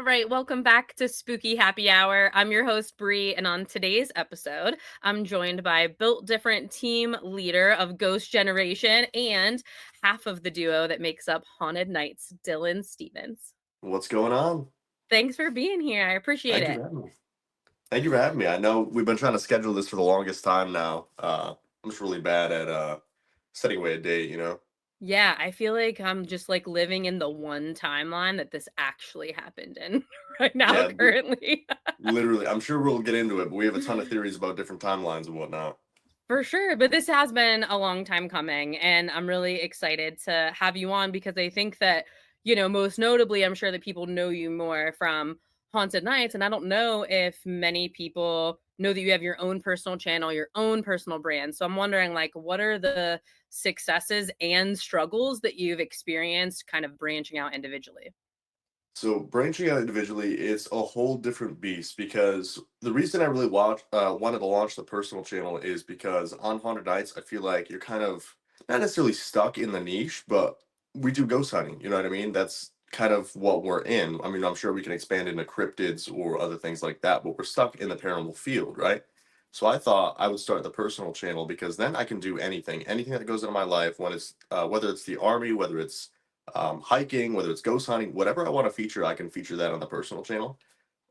All right, welcome back to Spooky Happy Hour. I'm your host, Bree, and on today's episode, I'm joined by Built Different team leader of Ghost Generation and half of the duo that makes up Haunted Nights, Dylan Stevens. What's going on? Thanks for being here. I appreciate Thank you it. for having me. Thank you for having me. I know we've been trying to schedule this for the longest time now. I'm just really bad at setting away a date. Yeah, I feel like I'm just like living in the one timeline that this actually happened in right now, Yeah, currently. literally. I'm sure we'll get into it, but we have a ton of theories about different timelines and whatnot. For sure, but this has been a long time coming, and I'm really excited to have you on because I think that, most notably, I'm sure that people know you more from Haunted Nights, and I don't know if many people know that you have your own personal channel, your own personal brand. So I'm wondering, like, what are the successes and struggles that you've experienced kind of branching out individually? So branching out individually, it's a whole different beast because the reason I really wanted to launch the personal channel is because on Haunted Nights, I feel like you're kind of not necessarily stuck in the niche, but we do ghost hunting. You know what I mean? That's kind of what we're in. I mean, I'm sure we can expand into cryptids or other things like that, but we're stuck in the paranormal field, right? So I thought I would start the personal channel because then I can do anything that goes into my life when it's whether it's the army, whether it's hiking, whether it's ghost hunting, whatever I want to feature, I can feature that on the personal channel.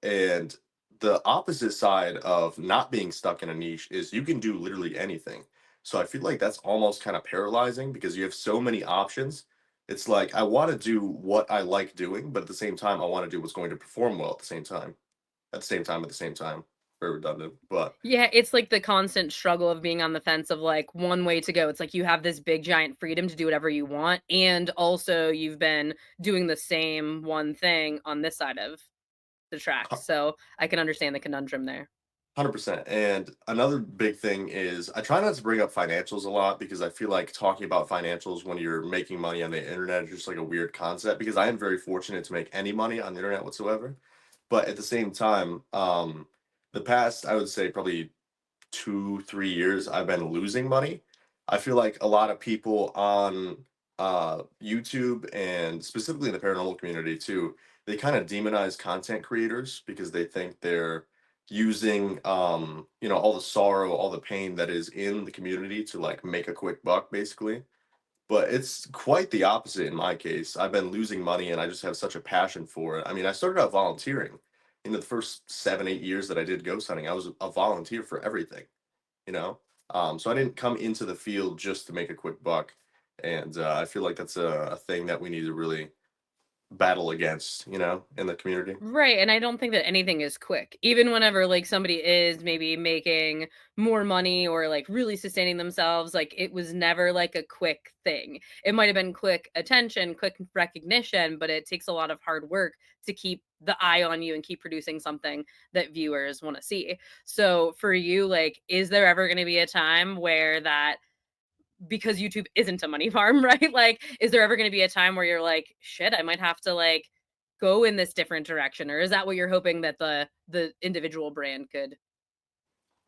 And the opposite side of not being stuck in a niche is you can do literally anything. So I feel like that's almost kind of paralyzing because you have so many options. It's like I want to do what I like doing, but at the same time, I want to do what's going to perform well at the same time. At the same time, at the same time. Very redundant, but Yeah, it's like the constant struggle of being on the fence of like one way to go. It's like you have this big giant freedom to do whatever you want. And also you've been doing the same one thing on this side of the tracks. So I can understand the conundrum there. 100%. And another big thing is I try not to bring up financials a lot because I feel like talking about financials when you're making money on the internet is just like a weird concept because I am very fortunate to make any money on the internet whatsoever. But at the same time, the past, I would say probably 2, 3 years, I've been losing money. I feel like a lot of people on YouTube and specifically in the paranormal community too, they kind of demonize content creators because they think they're using all the sorrow, all the pain that is in the community to like make a quick buck basically. But it's quite the opposite in my case. I've been losing money and I just have such a passion for it. I mean, I started out volunteering. In the first 7, 8 years that I did ghost hunting, I was a volunteer for everything, you know? So I didn't come into the field just to make a quick buck. And I feel like that's a thing that we need to really battle against, in the community. Right, and I don't think that anything is quick. Even whenever like somebody is maybe making more money or like really sustaining themselves, like it was never like a quick thing. It might have been quick attention, quick recognition, but it takes a lot of hard work to keep the eye on you and keep producing something that viewers want to see. So for you, like, is there ever going to be a time where that because YouTube isn't a money farm, right? Like, is there ever going to be a time where you're like, shit, I might have to like go in this different direction, or is that what you're hoping that the individual brand could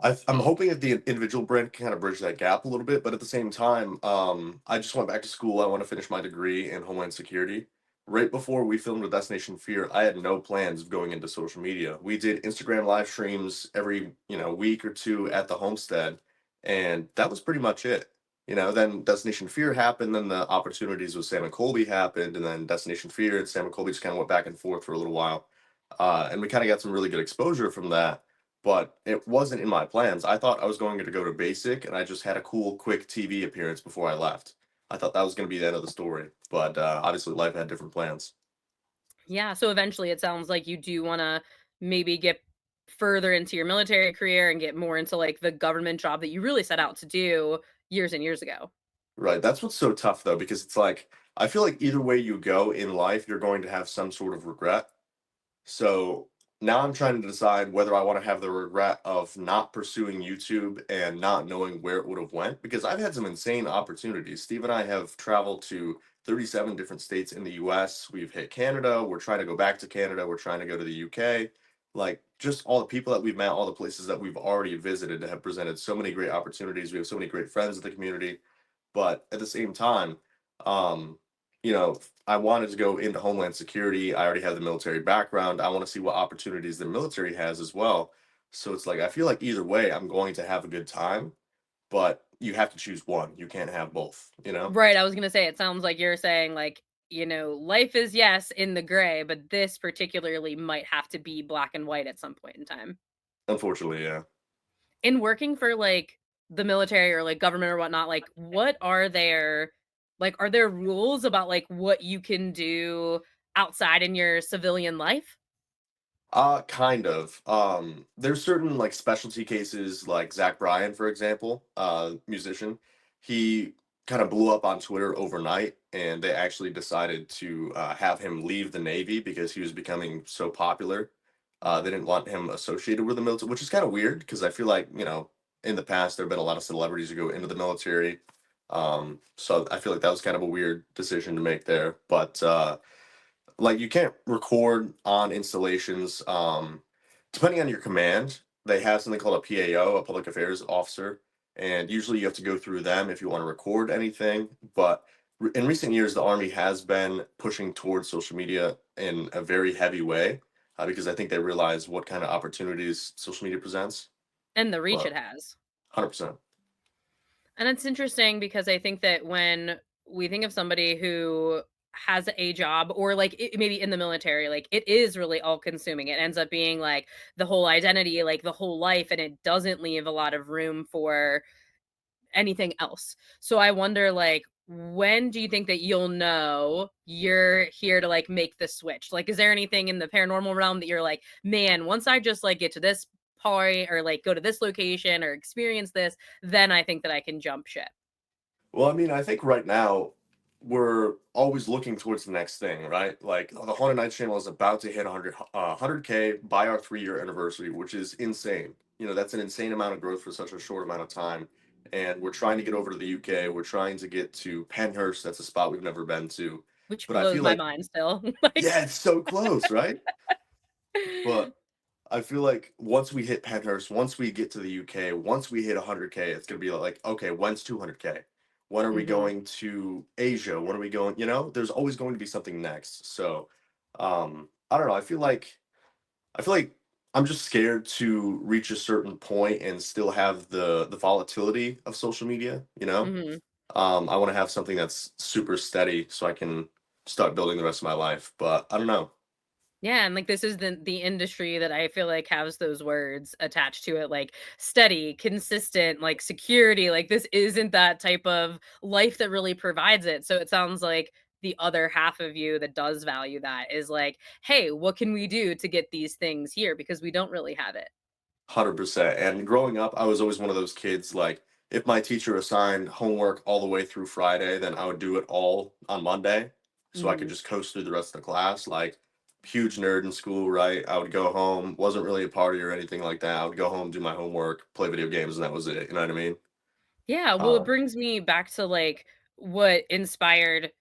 I'm be? hoping that the individual brand can kind of bridge that gap a little bit, but at the same time, I just went back to school. I want to finish my degree in Homeland Security. Right before we filmed with Destination Fear, I had no plans of going into social media. We did Instagram live streams every, week or two at the homestead, and that was pretty much it. Then Destination Fear happened, then the opportunities with Sam and Colby happened, and then Destination Fear and Sam and Colby just kind of went back and forth for a little while. And we kind of got some really good exposure from that, but it wasn't in my plans. I thought I was going to go to basic and I just had a cool, quick TV appearance before I left. I thought that was going to be the end of the story, but obviously life had different plans. Yeah, so eventually it sounds like you do want to maybe get further into your military career and get more into like the government job that you really set out to do years and years ago. Right. That's what's so tough though, because it's like, I feel like either way you go in life, you're going to have some sort of regret. So now I'm trying to decide whether I want to have the regret of not pursuing YouTube and not knowing where it would have went because I've had some insane opportunities. Steve and I have traveled to 37 different states in the US. We've hit Canada. We're trying to go back to Canada. We're trying to go to the UK. Like just all the people that we've met, all the places that we've already visited have presented so many great opportunities. We have so many great friends in the community. But at the same time, um, you know, I wanted to go into Homeland Security. I already have the military background. I want to see what opportunities the military has as well. So it's like I feel like either way, I'm going to have a good time, but you have to choose one. You can't have both, you know? Right, I was gonna say, it sounds like you're saying, like, life is, yes, in the gray, but this particularly might have to be black and white at some point in time. Unfortunately, yeah. In working for, like, the military or, like, government or whatnot, like, what are there like, are there rules about, like, what you can do outside in your civilian life? Kind of. There's certain like specialty cases, like Zach Bryan, for example, musician. He kind of blew up on Twitter overnight, and they actually decided to have him leave the Navy because he was becoming so popular. They didn't want him associated with the military, which is kind of weird because I feel like, in the past there have been a lot of celebrities who go into the military. So I feel like that was kind of a weird decision to make there. But like you can't record on installations. Depending on your command, they have something called a PAO, a public affairs officer, and usually you have to go through them if you want to record anything. But in recent years, the Army has been pushing towards social media in a very heavy way, because I think they realize what kind of opportunities social media presents. And the reach But it has. 100%. And it's interesting because I think that when we think of somebody who has a job or like maybe in the military, like it is really all consuming. It ends up being like the whole identity, like the whole life, and it doesn't leave a lot of room for anything else. So I wonder, like, when do you think that you'll know you're here to like make the switch? Like, is there anything in the paranormal realm that you're like, man, once I just like get to this point or like go to this location or experience this, then I think that I can jump ship. Well, I mean, I think right now we're always looking towards the next thing, right? Like the Haunted Nights channel is about to hit 100K by our 3 year anniversary, which is insane. That's an insane amount of growth for such a short amount of time. And we're trying to get over to the UK. We're trying to get to Penhurst. That's a spot we've never been to. Which But I blows feel my like, mind still. Like yeah, it's so close, right? But I feel like once we hit Penhurst, once we get to the UK, once we hit 100K, it's gonna be like, okay, when's 200K? When are we Mhm. going to Asia? When are we going? There's always going to be something next. So, I don't know. I feel like I'm just scared to reach a certain point and still have the volatility of social media. Mhm. I want to have something that's super steady so I can start building the rest of my life. But I don't know. Yeah, and like this is the industry that I feel like has those words attached to it, like steady, consistent, like security. Like this isn't that type of life that really provides it. So it sounds like the other half of you that does value that is like, hey, what can we do to get these things here? Because we don't really have it. 100%. And growing up, I was always one of those kids, like, if my teacher assigned homework all the way through Friday, then I would do it all on Monday so I could Hmm. just coast through the rest of the class. Like, huge nerd in school, right? I would go home, wasn't really a party or anything like that. I would go home, do my homework, play video games, and that was it. You know what I mean? Yeah, well, it Um, brings me back to like what inspired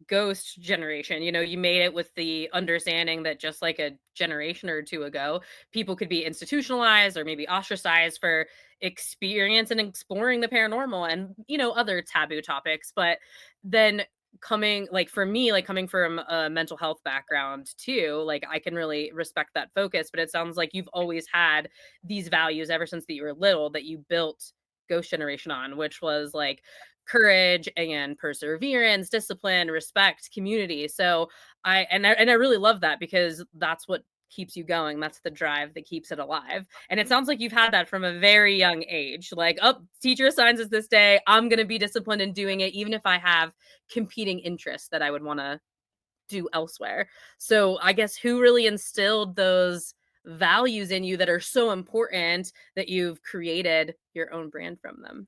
Ghost generation. You made it with the understanding that just like a generation or two ago, people could be institutionalized or maybe ostracized for experience and exploring the paranormal and, other taboo topics. But then coming like for me like coming from a mental health background too, like I can really respect that focus, but it sounds like you've always had these values ever since that you were little that you built Ghost generation on, which was like courage and perseverance, discipline, respect, community. So I really love that because that's what keeps you going. That's the drive that keeps it alive. And it sounds like you've had that from a very young age. Like, oh, teacher assigns us this day. I'm going to be disciplined in doing it, even if I have competing interests that I would want to do elsewhere. So I guess who really instilled those values in you that are so important that you've created your own brand from them?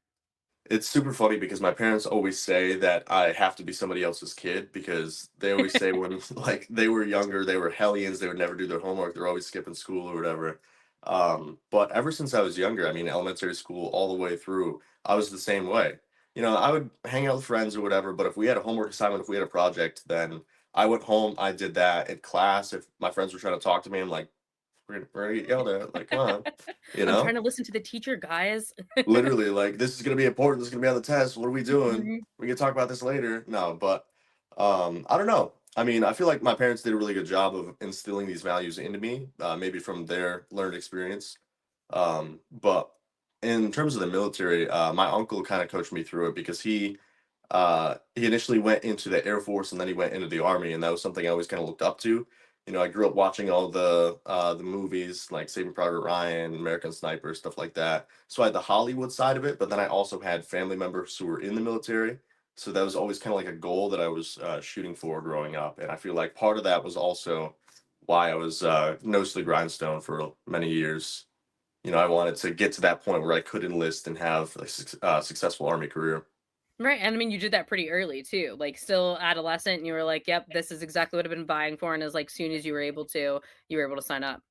It's super funny because my parents always say that I have to be somebody else's kid because they always say when like they were younger, they were hellions, they would never do their homework, they're always skipping school or whatever. But ever since I was younger, I mean elementary school all the way through, I was the same way. I would hang out with friends or whatever, but if we had a homework assignment, if we had a project, then I went home, I did that in class. If my friends were trying to talk to me, I'm like, we're gonna get yelled at, like, come on, you I'm trying know? to listen to the teacher, guys. Literally, like, "This is gonna be important, this is gonna be on the test, what are we doing? Mhm. We can talk about this later." No, but, I don't know. I mean, I feel like my parents did a really good job of instilling these values into me, maybe from their learned experience. But in terms of the military, my uncle kind of coached me through it because he initially went into the Air Force and then he went into the Army, and that was something I always kind of looked up to. You know, I grew up watching all the movies like Saving Private Ryan, American Sniper, stuff like that. So I had the Hollywood side of it, but then I also had family members who were in the military. So that was always kind of like a goal that I was shooting for growing up, and I feel like part of that was also why I was nose to the grindstone for many years. You know, I wanted to get to that point where I could enlist and have a successful Army career. Right, and I mean, you did that pretty early too, like, still adolescent, and you were like, "Yep, this is exactly what I've been vying for," and as, like, soon as you were able to sign up.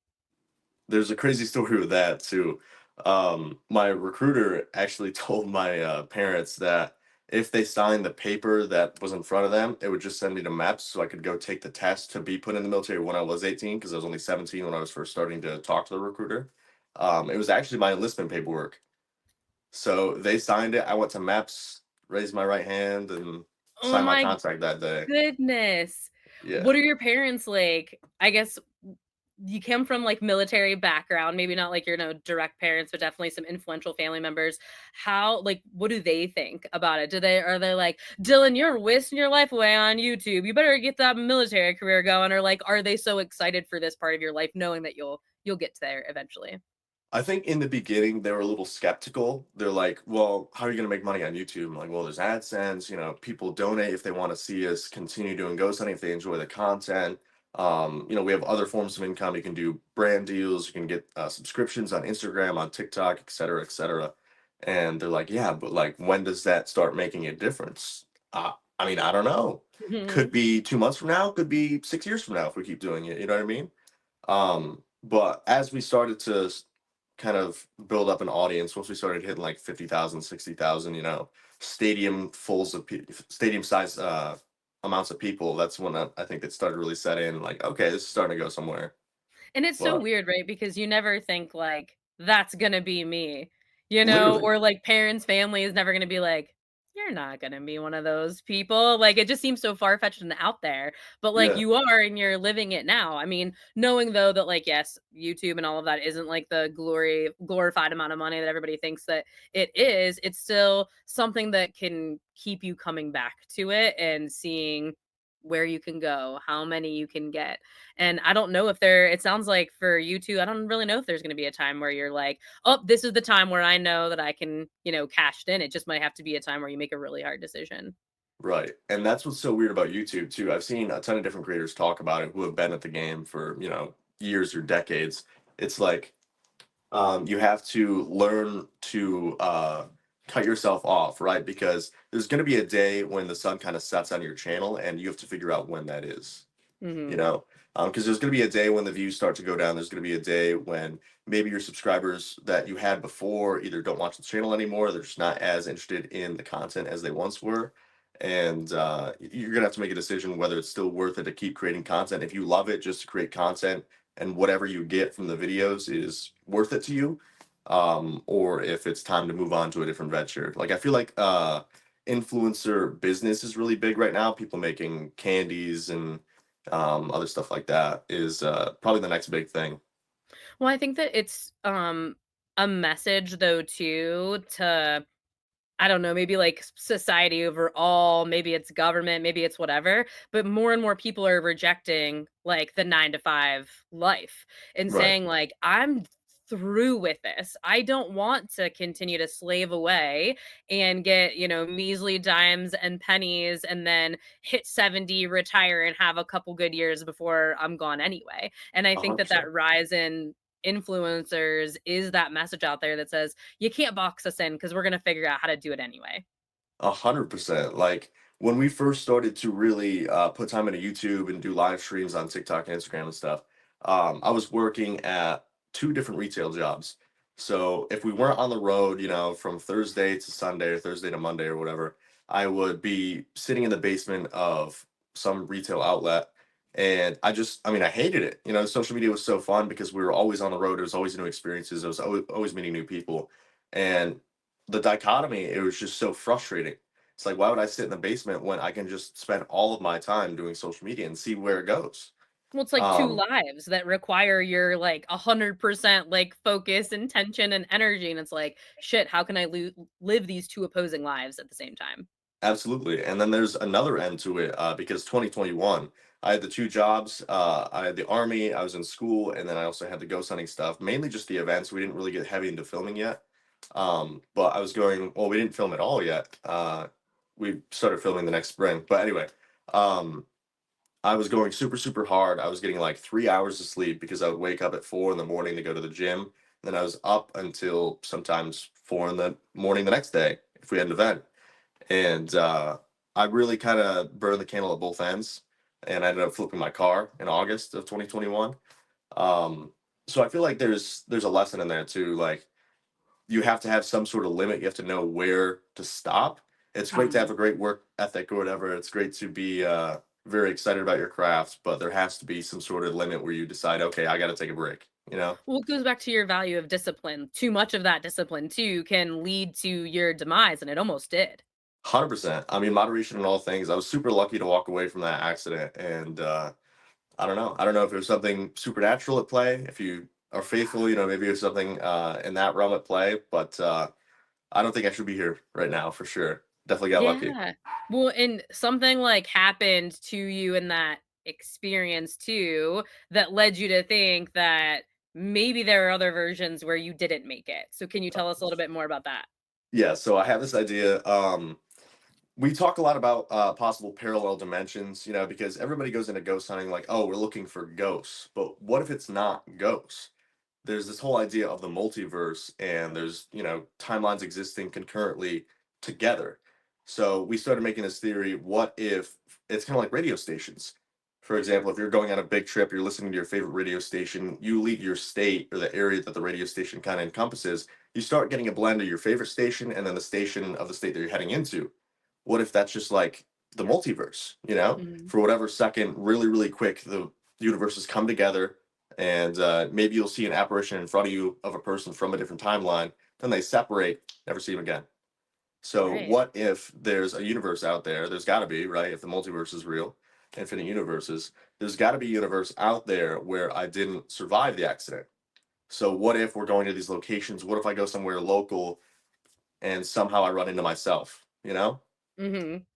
There's a crazy story with that too. My recruiter actually told my parents that if they signed the paper that was in front of them, it would just send me to MEPS so I could go take the test to be put in the military when I was 18, because I was only 17 when I was first starting to talk to the recruiter. It was actually my enlistment paperwork. So they signed it. I went to MEPS, raised my right hand, and Oh signed my my contract that day. goodness. Yeah. What are your parents like? I guess you come from, like, military background, maybe not, like, your, no, direct parents, but definitely some influential family members. How, like, what do they think about it? Are they like, "Dylan, you're wasting your life away on YouTube. You better get that military career going," or, like, are they so excited for this part of your life knowing that you'll get there eventually? I think in the beginning they were a little skeptical. They're like, "Well, how are you going to make money on YouTube?" I'm like, "Well, there's AdSense. You know, people donate if they want to see us continue doing ghost hunting if they enjoy the content. You know, we have other forms of income. You can do brand deals. You can get subscriptions on Instagram, on TikTok, et cetera, et cetera." And they're like, "Yeah, but like, when does that start making a difference?" I mean, I don't know. Could Mhm. be 2 months from now. Could be 6 years from now if we keep doing it. You know what I mean? But as we started to kind of build up an audience, once we started hitting like 50,000, 60,000, you know, stadium size amounts of people, that's when I think it started really set in like, okay, this is starting to go somewhere. And it's so But weird, right? Because you never think like, "That's gonna be me," literally, or like parents, family is never gonna be like, "You're not gonna be one of those people." Like, it just seems so far-fetched and out there, but, like, yeah, you are and you're living it now. I mean, knowing though that, like, yes, YouTube and all of that isn't like the glorified amount of money that everybody thinks that it is, it's still something that can keep you coming back to it and seeing where you can go, how many you can get. And I don't know if it sounds like for you too, I don't really know if there's going to be a time where you're like, oh, this is the time where I know that I can, cash in. It just might have to be a time where you make a really hard decision. right. And that's what's so weird about YouTube too. I've seen a ton of different creators talk about it who have been at the game for, you know, years or decades. It's like you have to learn to cut yourself off, right? Because there's going to be a day when the sun kind of sets on your channel, and you have to figure out when that is. You Hmm. know, because there's going to be a day when the views start to go down. There's going to be a day when maybe your subscribers that you had before either don't watch the channel anymore, they're just not as interested in the content as they once were. And you're going to have to make a decision whether it's still worth it to keep creating content. If you love it just to create content and whatever you get from the videos is worth it to you, or if it's time to move on to a different venture. Like, I feel like influencer business is really big right now. People making candies and other stuff like that is probably the next big thing. Well, I think that it's a message though too to, I don't know, maybe like society overall, maybe it's government, maybe it's whatever, but more and more people are rejecting like the 9 to 5 life and Right. saying, like, I'm through with this. I don't want to continue to slave away and get, measly dimes and pennies and then hit 70, retire, and have a couple good years before I'm gone anyway. And I think that 100%. that rise in influencers is that message out there that says, you can't box us in because we're going to figure out how to do it anyway. 100%. Like when we first started to really put time into YouTube and do live streams on TikTok and Instagram and stuff, I was working at two different retail jobs. So if we weren't on the road, you know, from Thursday to Sunday or Thursday to Monday or whatever, I would be sitting in the basement of some retail outlet. And I mean, I hated it. You know, social media was so fun because we were always on the road. There was always new experiences. There was always meeting new people. And the dichotomy, it was just so frustrating. It's like, why would I sit in the basement when I can just spend all of my time doing social media and see where it goes? Well, it's like 2 Um, lives that require your, like, 100%, like, focus, and tension, and energy, and it's like, "Shit, how can I live these 2 opposing lives at the same time?" Absolutely. And then there's another end to it because 2021, I had the two jobs. I had the army, I was in school, and then I also had the ghost hunting stuff, mainly just the events. We didn't really get heavy into filming yet. But I was going, well, we didn't film at all yet. We started filming the next spring. But anyway, um, I was going super, super hard. I was getting like 3 hours of sleep because I would wake up at 4 in the morning to go to the gym. Then I was up until sometimes 4 in the morning the next day if we had an event. And I really kind of burned the candle at both ends, and I ended up flipping my car in August of 2021. Um, so I feel like there's a lesson in there too. Like you have to have some sort of limit. You have to know where to stop. It's great to have Mhm. a great work ethic or whatever. It's great to be very excited about your craft, but there has to be some sort of limit where you decide, okay, I got to take a break. You know. Well, it goes back to your value of discipline. Too much of that discipline too can lead to your demise, and it almost did. 100%. I mean, moderation in all things. I was super lucky to walk away from that accident, and I don't know. I don't know if there's something supernatural at play. If you are faithful, maybe there's something in that realm at play. But I don't think I should be here right now for sure. Definitely got lucky. Yeah. Well, and something, like, happened to you in that experience too that led you to think that maybe there are other versions where you didn't make it. So can you tell us a little bit more about that? Yeah. So I have this idea. We talk a lot about possible parallel dimensions, because everybody goes into ghost hunting like, oh, we're looking for ghosts. But what if it's not ghosts? There's this whole idea of the multiverse, and there's timelines existing concurrently together. So we started making this theory: what if it's kind of like radio stations? For example, if you're going on a big trip, you're listening to your favorite radio station, you leave your state or the area that the radio station kind of encompasses, you start getting a blend of your favorite station and then the station of the state that you're heading into. What if that's just like the multiverse? Mhm. For whatever second, really, really quick, the universes come together, and maybe you'll see an apparition in front of you of a person from a different timeline. Then they separate, never see them again. So Right. what if there's a universe out there? There's got to be, right? If the multiverse is real, infinite universes, there's got to be a universe out there where I didn't survive the accident. So what if we're going to these locations? What if I go somewhere local and somehow I run into myself? Mhm.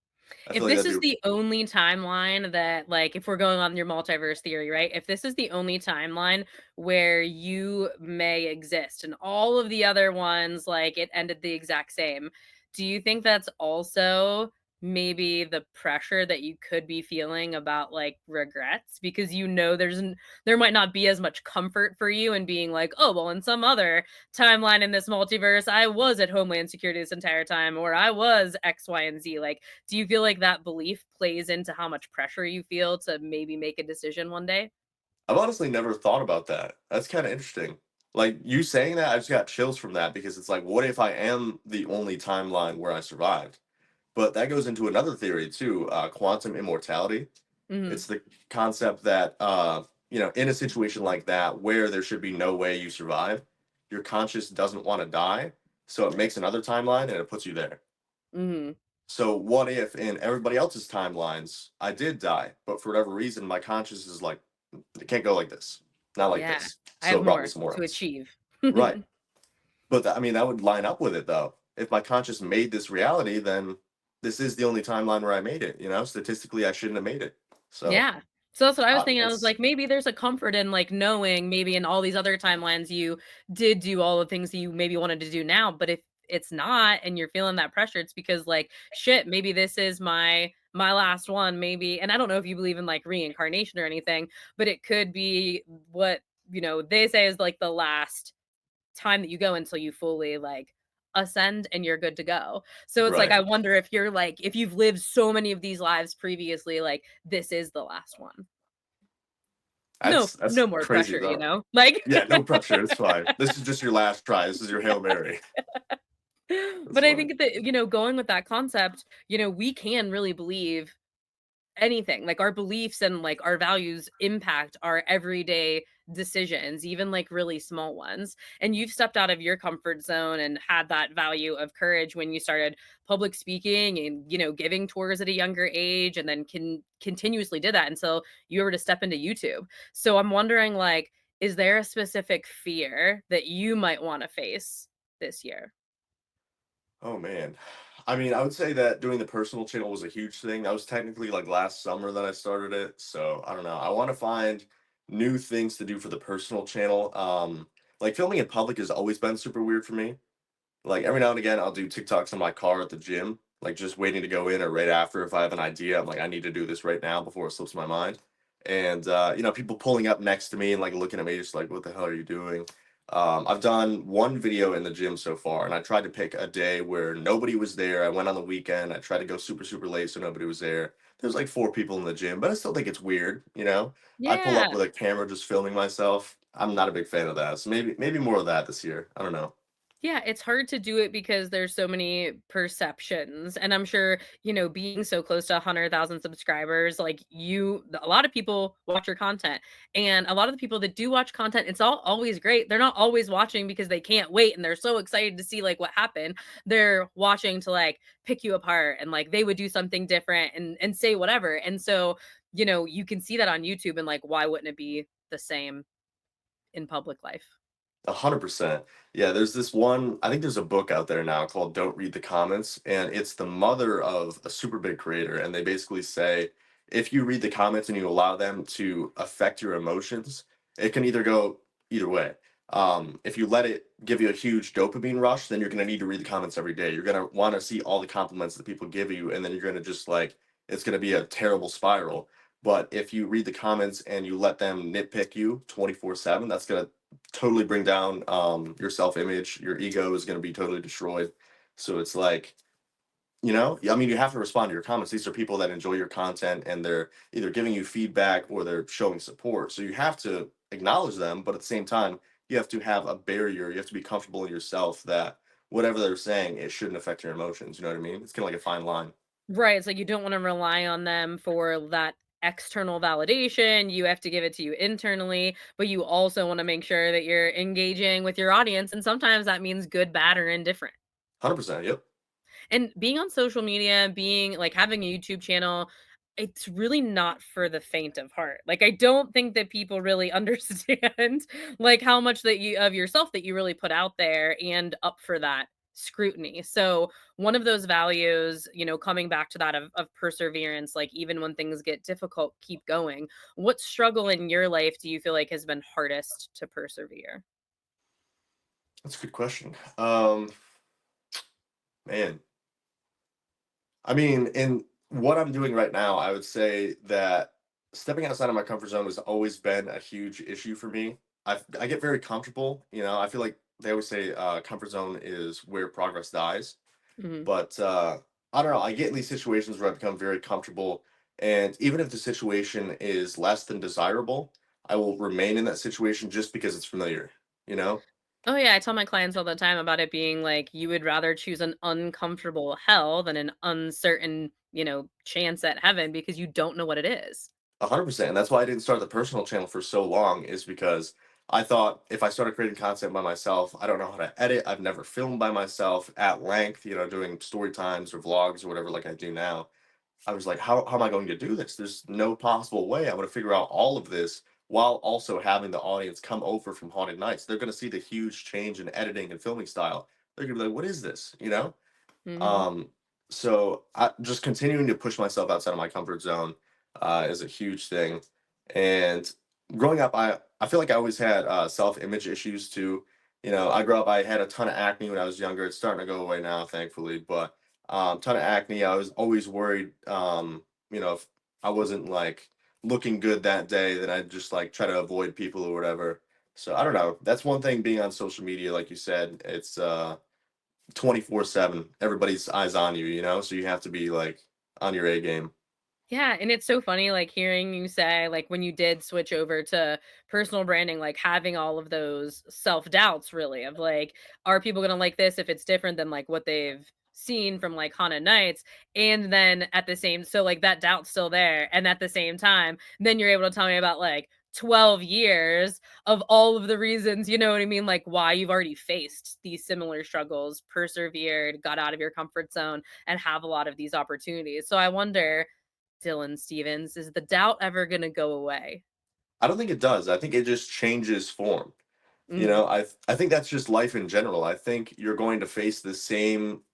I If feel like this that'd is be the only timeline that, like, if we're going on your multiverse theory, right? If this is the only timeline where you may exist and all of the other ones, like, it ended the exact same, do you think that's also maybe the pressure that you could be feeling about, like, regrets? Because there might not be as much comfort for you in being like, "Oh, well, in some other timeline in this multiverse, I was at Homeland Security this entire time, or I was X, Y, and Z." Like, do you feel like that belief plays into how much pressure you feel to maybe make a decision one day? I've honestly never thought about that. That's kind of interesting. Like you saying that, I just got chills from that because it's like, what if I am the only timeline where I survived? But that goes into another theory too, quantum immortality. Mhm, It's the concept that in a situation like that where there should be no way you survive, your conscious doesn't want to die, so it makes another timeline and it puts you there. mhm. So what if in everybody else's timelines I did die, but for whatever reason my conscious is like, it can't go like this, not like Yeah, this. I So have it brought me more somewhere to else. achieve. Right. But I mean, that would line up with it though. If my conscious made this reality, then this is the only timeline where I made it. Statistically, I shouldn't have made it. So Yeah. So that's what I was thinking. I was that's like, maybe there's a comfort in, like, knowing maybe in all these other timelines you did do all the things that you maybe wanted to do now, but if it's not and you're feeling that pressure, it's because, like, shit, maybe this is my last one, maybe. And I don't know if you believe in, like, reincarnation or anything, but it could be what, they say is, like, the last time that you go until you fully, like, ascend and you're good to go. So it's like, right. I wonder if you're like, if you've lived so many of these lives previously, like, this is the last one. No, That's no more crazy pressure, you though. know? Like, Yeah, no pressure. It's fine. This is just your last try. This is your Hail Mary. That's but I funny. think that, going with that concept, we can really believe anything. Like our beliefs and like our values impact our everyday decisions, even like really small ones. And you've stepped out of your comfort zone and had that value of courage when you started public speaking and, giving tours at a younger age, and then continuously did that until you were to step into YouTube. So I'm wondering, like, is there a specific fear that you might want to face this year? Oh man. I mean, I would say that doing the personal channel was a huge thing. That was technically like last summer that I started it. So I don't know. I want to find new things to do for the personal channel. Like filming in public has always been super weird for me. Like every now and again, I'll do TikToks in my car at the gym, like just waiting to go in or right after if I have an idea. I'm like, I need to do this right now before it slips my mind. And people pulling up next to me and like looking at me, just like, what the hell are you doing? I've done one video in the gym so far, and I tried to pick a day where nobody was there. I went on the weekend. I tried to go super, super late so nobody was there. There's like four people in the gym, but I still think it's weird. I pull up Yeah. with a camera just filming myself. I'm not a big fan of that. So maybe more of that this year. I don't know. Yeah, it's hard to do it because there's so many perceptions. And I'm sure, being so close to 100,000 subscribers, like a lot of people watch your content. And a lot of the people that do watch content, it's all always great. They're not always watching because they can't wait and they're so excited to see like what happened. They're watching to like pick you apart, and like they would do something different and say whatever. And so, you can see that on YouTube, and like why wouldn't it be the same in public life? 100%. Yeah, there's this one, I think there's a book out there now called Don't Read the Comments, and it's the mother of a super big creator. And they basically say if you read the comments and you allow them to affect your emotions, it can either go either way. If you let it give you a huge dopamine rush, then you're going to need to read the comments every day. You're going to want to see all the compliments that people give you, and then you're going to just like, it's going to be a terrible spiral. But if you read the comments and you let them nitpick you 24/7, that's going to totally bring down your self-image. Your ego is going to be totally destroyed. So it's like, I mean, you have to respond to your comments. These are people that enjoy your content and they're either giving you feedback or they're showing support. So you have to acknowledge them, but at the same time, you have to have a barrier. You have to be comfortable in yourself that whatever they're saying, it shouldn't affect your emotions. You know what I mean? It's kind of like a fine line. Right, it's like you don't wanna rely on them for that external validation, you have to give it to you internally, but you also wanna make sure that you're engaging with your audience, and sometimes that means good, bad, or indifferent. 100%. Yep. And being on social media, being like having a YouTube channel, it's really not for the faint of heart. Like I don't think that people really understand like how much that you of yourself that you really put out there and up for that scrutiny. So one of those values, coming back to that of perseverance, like even when things get difficult, keep going. What struggle in your life do you feel like has been hardest to persevere? That's a good question. Man, I mean, in what I'm doing right now, I would say that stepping outside of my comfort zone has always been a huge issue for me. I get very comfortable. I feel like they always say comfort zone is where progress dies. Mhm. But I don't know. I get in these situations where I become very comfortable, and even if the situation is less than desirable, I will remain in that situation just because it's familiar. You know. Oh yeah, I tell my clients all the time about it being like you would rather choose an uncomfortable hell than an uncertain, chance at heaven because you don't know what it is. 100%. And that's why I didn't start the personal channel for so long, is because I thought if I started creating content by myself, I don't know how to edit. I've never filmed by myself at length, doing story times or vlogs or whatever like I do now. I was like, how am I going to do this? There's no possible way I'm going to figure out all of this while also having the audience come over from Haunted Nights. They're going to see the huge change in editing and filming style. They're going to be like, what is this? Mhm. Um, so I just continuing to push myself outside of my comfort zone is a huge thing. And growing up, I feel like I always had self-image issues too. I grew up, I had a ton of acne when I was younger. It's starting to go away now, thankfully. But ton of acne. I was always worried, if I wasn't like looking good that day, then I'd just like try to avoid people or whatever. So I don't know. That's one thing being on social media, like you said. It's 24/7. Everybody's eyes on you. So you have to be like on your A game. Yeah, and it's so funny like hearing you say like when you did switch over to personal branding, like having all of those self-doubts really of like, are people going to like this if it's different than like what they've seen from like haunted nights, and then at the same, so like that doubt's still there, and at the same time then you're able to tell me about like 12 years of all of the reasons, you know what I mean, like why you've already faced these similar struggles, persevered, got out of your comfort zone, and have a lot of these opportunities. So I wonder, Dylan Stevens, is the doubt ever going to go away? I don't think it does. I think it just changes form. You Mhm. know, I think that's just life in general. I think you're going to face the same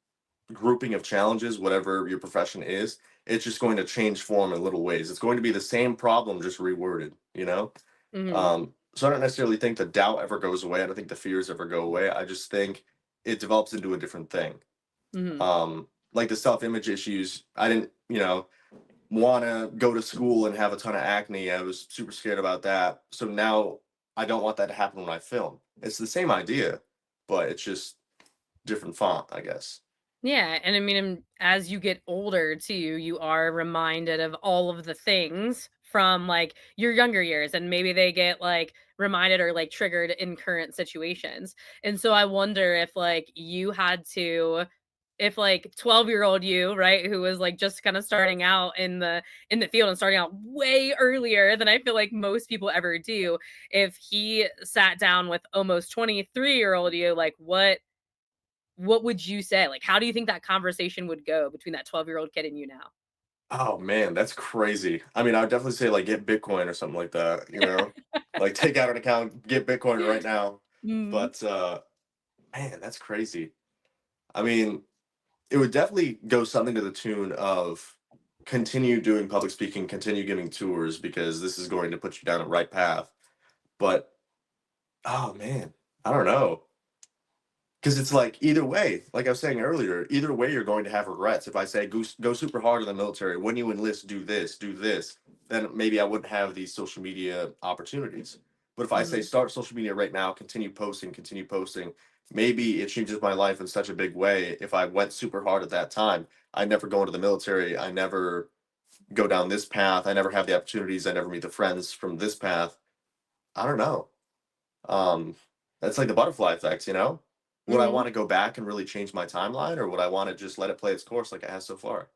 grouping of challenges, whatever your profession is. It's just going to change form in little ways. It's going to be the same problem, just reworded, you know? Mhm. So I don't necessarily think the doubt ever goes away. I don't think the fears ever go away. I just think it develops into a different thing. Mhm. Like the self-image issues, I didn't, want to go to school and have a ton of acne. I was super scared about that. So now I don't want that to happen when I film. It's the same idea, but it's just different font, I guess. Yeah, and I mean, as you get older too, you are reminded of all of the things from like your younger years, and maybe they get like reminded or like triggered in current situations. And so I wonder if like you had to, if like 12-year-old you, right, who was like just kind of starting out in the field and starting out way earlier than I feel like most people ever do, if he sat down with almost 23-year-old you, like what would you say? Like, how do you think that conversation would go between that 12-year-old kid and you now? Oh man, that's crazy. I mean, I would definitely say like get Bitcoin or something like that, you know? Like take out an account, get Bitcoin right now. Mhm, But man, that's crazy. I mean, it would definitely go something to the tune of continue doing public speaking, continue giving tours because this is going to put you down a right path. But oh man, I don't know. Because it's like either way, like I was saying earlier, either way you're going to have regrets. If I say go super hard in the military, when you enlist, do this, then maybe I wouldn't have these social media opportunities. But if I say mhm, start social media right now, continue posting, maybe it changes my life in such a big way. If I went super hard at that time, I never go into the military, I never go down this path, I never have the opportunities, I never meet the friends from this path. I don't know. Um, that's like the butterfly effect, you know? Would I mhm. want to go back and really change my timeline, or would I want to just let it play its course like it has so far?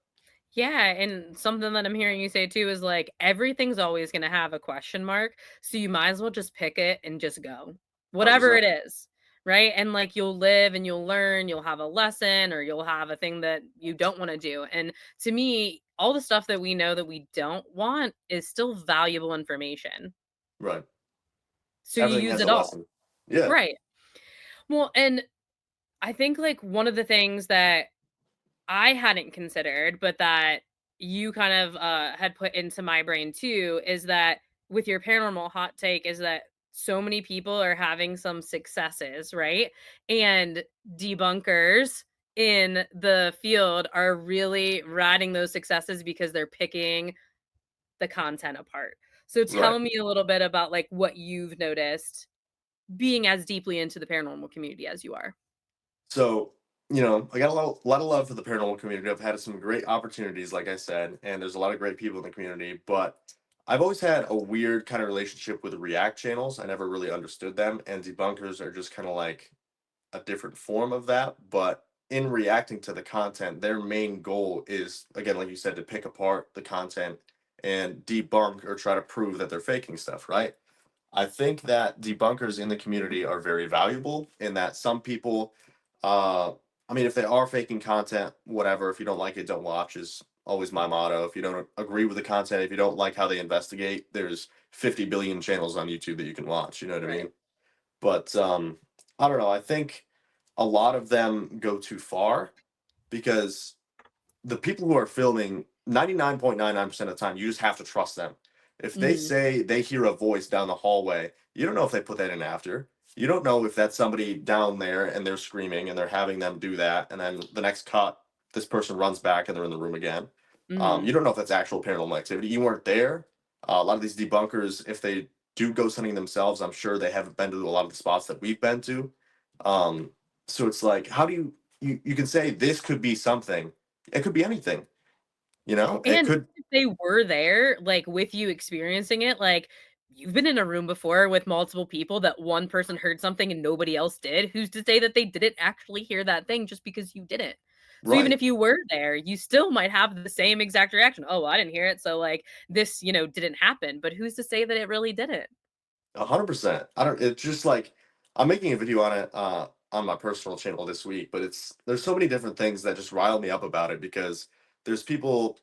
Yeah, and something that I'm hearing you say too is like everything's always gonna have a question mark, so you might as well just pick it and just go. Whatever 100%. it is, right? And like you'll live and you'll learn, you'll have a lesson or you'll have a thing that you don't want to do. And to me, all the stuff that we know that we don't want is still valuable information. Right. So you Everything use has a it all. lesson. Yeah. Right. Well, and I think like one of the things that I hadn't considered, but that you kind of had put into my brain too, is that with your paranormal hot take, is that so many people are having some successes, right? And debunkers in the field are really riding those successes because they're picking the content apart. So Right. tell me a little bit about like what you've noticed being as deeply into the paranormal community as you are. So, I got lot of love for the paranormal community. I've had some great opportunities, like I said, and there's a lot of great people in the community, but I've always had a weird kind of relationship with React channels. I never really understood them, and debunkers are just kind of like a different form of that. But in reacting to the content, their main goal is, again, like you said, to pick apart the content and debunk or try to prove that they're faking stuff, right? I think that debunkers in the community are very valuable in that some people, uh, I mean, if they are faking content, whatever, if you don't like it, don't watch is always my motto. If you don't agree with the content, if you don't like how they investigate, there's 50 billion channels on YouTube that you can watch. You know what I Right. mean? But I don't know. I think a lot of them go too far because the people who are filming 99.99% of the time, you just have to trust them. If they Mhm. say they hear a voice down the hallway, you don't know if they put that in after. You don't know if that's somebody down there and they're screaming and they're having them do that. And then the next cut, this person runs back and they're in the room again. Mhm. You don't know if that's actual paranormal activity. You weren't there. A lot of these debunkers, if they do ghost hunting themselves, I'm sure they haven't been to a lot of the spots that we've been to. Um, so it's like, how do you can say this could be something, it could be anything, you know? It And could if they were there, like, with you experiencing it, like, you've been in a room before with multiple people that one person heard something and nobody else did. Who's to say that they didn't actually hear that thing just because you didn't? So even Right. if you were there, you still might have the same exact reaction. Oh, I didn't hear it. So like this, didn't happen. But who's to say that it really didn't? 100%. I don't it's just like I'm making a video on it on my personal channel this week, but there's so many different things that just rile me up about it because there's people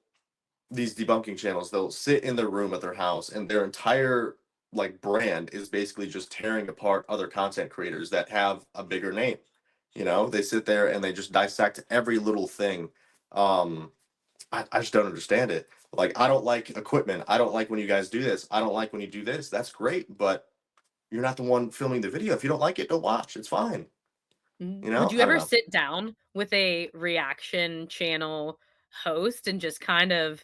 these debunking channels, they'll sit in their room at their house and their entire like brand is basically just tearing apart other content creators that have a bigger name. You know, they sit there and they just dissect every little thing. Um I just don't understand it. Like I don't like equipment. I don't like when you guys do this. I don't like when you do this. That's great, but you're not the one filming the video. If you don't like it, don't watch. It's fine. You Would know? you I don't ever know. sit down with a reaction channel host and just kind of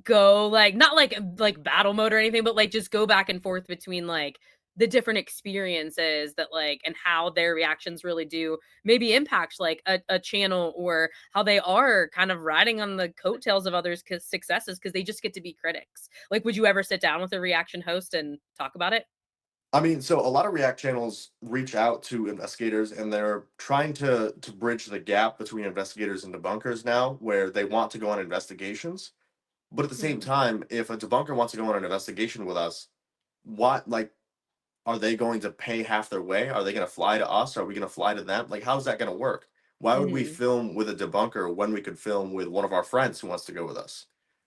go like not like battle mode or anything, but like just go back and forth between like the different experiences that like and how their reactions really do maybe impact like a channel or how they are kind of riding on the coattails of others' successes because they just get to be critics. Like, would you ever sit down with a reaction host and talk about it? I mean, so a lot of React channels reach out to investigators and they're trying to bridge the gap between investigators and debunkers now, where they want to go on investigations. But at the same Mhm. time, if a debunker wants to go on an investigation with us, what like are they going to pay half their way? Are they going to fly to us? Are we going to fly to them? Like, how's that going to work? Why would we Mhm. film with a debunker when we could film with one of our friends who wants to go with us?